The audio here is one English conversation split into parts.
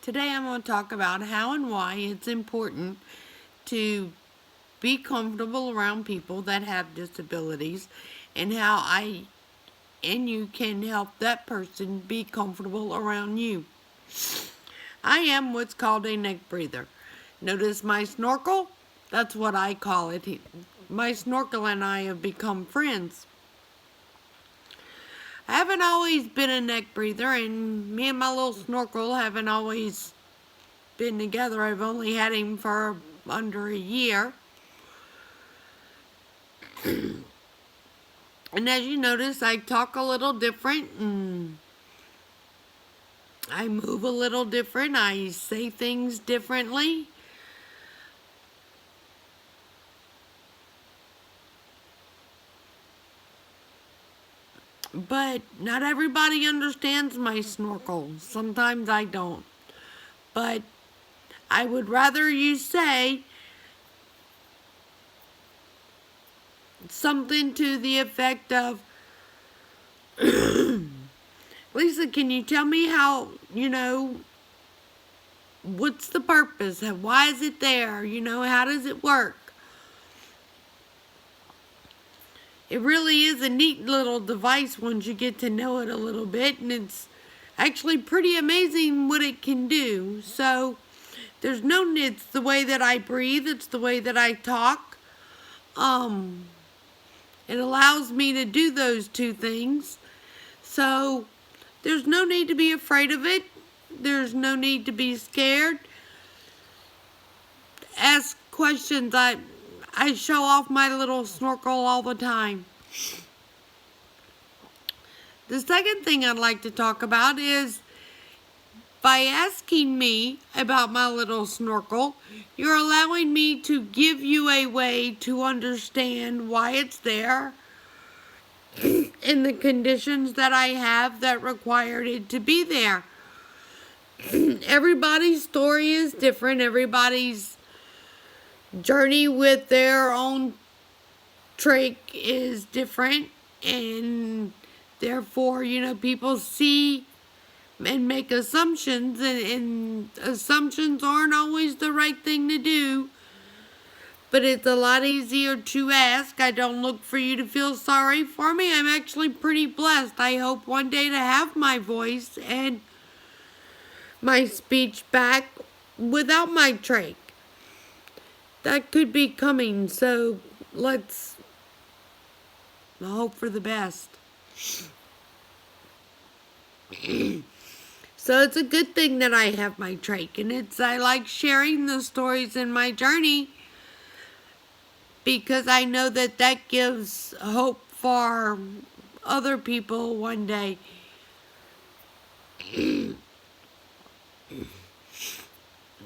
Today I'm going to talk about how and why it's important to be comfortable around people that have disabilities and how I and you can help that person be comfortable around you. I am what's called a neck breather. Notice my snorkel? That's what I call it. My snorkel and I have become friends. I haven't always been a neck breather, and me and my little snorkel haven't always been together. I've only had him for under a year. And as you notice, I talk a little different and I move a little different. I say things differently. But not everybody understands my snorkel. Sometimes I don't. But I would rather you say something to the effect of, Lisa, can you tell me how, what's the purpose? Why is it there? How does it work? It really is a neat little device once you get to know it a little bit, and it's actually pretty amazing what it can do. So there's it's the way that I breathe, it's the way that I talk. It allows me to do those two things. So there's no need to be afraid of it. There's no need to be scared. Ask questions. I show off my little snorkel all the time. The second thing I'd like to talk about is by asking me about my little snorkel, you're allowing me to give you a way to understand why it's there and the conditions that I have that required it to be there. Everybody's story is different. Everybody's journey with their own trach is different, and therefore, people see and make assumptions, and assumptions aren't always the right thing to do, but it's a lot easier to ask. I don't look for you to feel sorry for me. I'm actually pretty blessed. I hope one day to have my voice and my speech back without my trach. That could be coming, so let's hope for the best. So it's a good thing that I have my trach, and I like sharing the stories in my journey because I know that gives hope for other people one day.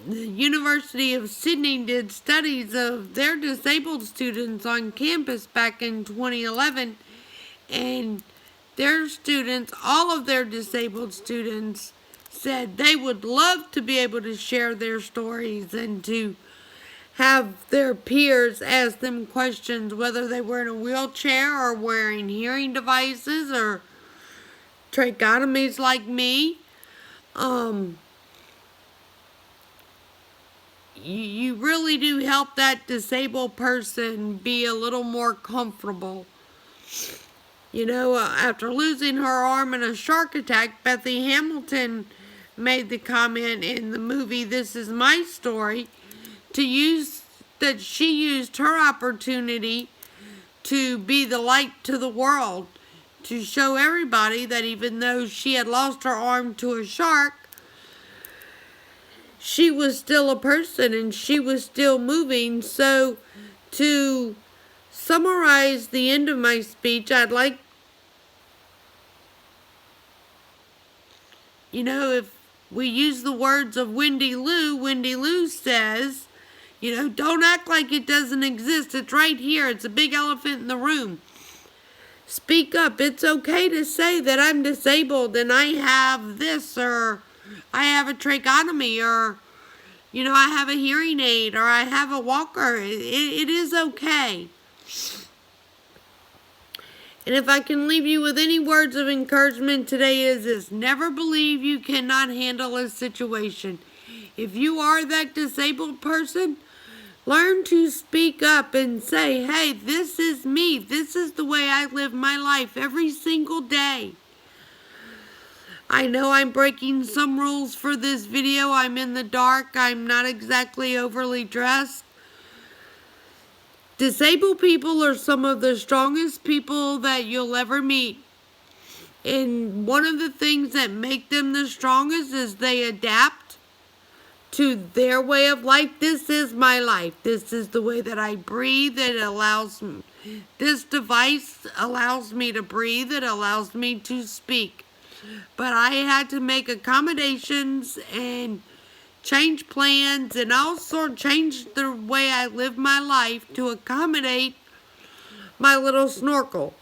The University of Sydney did studies of their disabled students on campus back in 2011, and their students, all of their disabled students, said they would love to be able to share their stories and to have their peers ask them questions, whether they were in a wheelchair or wearing hearing devices or tracheotomies like me. You really do help that disabled person be a little more comfortable. After losing her arm in a shark attack, Bethy Hamilton made the comment in the movie This Is My Story that she used her opportunity to be the light to the world, to show everybody that even though she had lost her arm to a shark, she was still a person and she was still moving. So to summarize the end of my speech, I'd like, if we use the words of Wendy Lou says, don't act like it doesn't exist. It's right here. It's a big elephant in the room. Speak up. It's okay to say that I'm disabled and I have this, or I have a tracheotomy, or, I have a hearing aid, or I have a walker. It is okay. And if I can leave you with any words of encouragement today is never believe you cannot handle a situation. If you are that disabled person, learn to speak up and say, hey, this is me. This is the way I live my life every single day. I know I'm breaking some rules for this video. I'm in the dark. I'm not exactly overly dressed. Disabled people are some of the strongest people that you'll ever meet. And one of the things that make them the strongest is they adapt to their way of life. This is my life. This is the way that I breathe. This device allows me to breathe. It allows me to speak. But I had to make accommodations and change plans and also change the way I live my life to accommodate my little snorkel.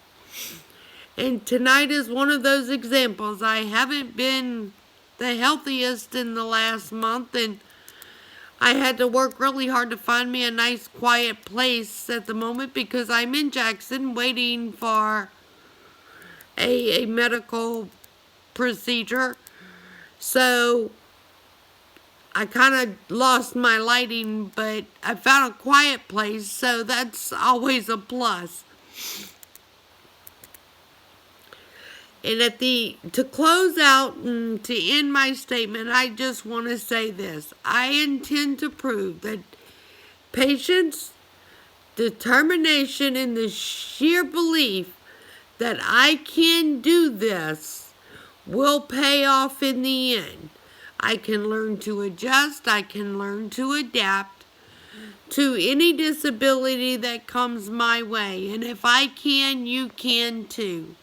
And tonight is one of those examples. I haven't been the healthiest in the last month, and I had to work really hard to find me a nice quiet place at the moment because I'm in Jackson waiting for a medical procedure. So I kind of lost my lighting, but I found a quiet place, so that's always a plus. And to close out and to end my statement, I just want to say this. I intend to prove that patience, determination, and the sheer belief that I can do this will pay off in the end. I can learn to adjust. I can learn to adapt to any disability that comes my way. And if I can, you can too.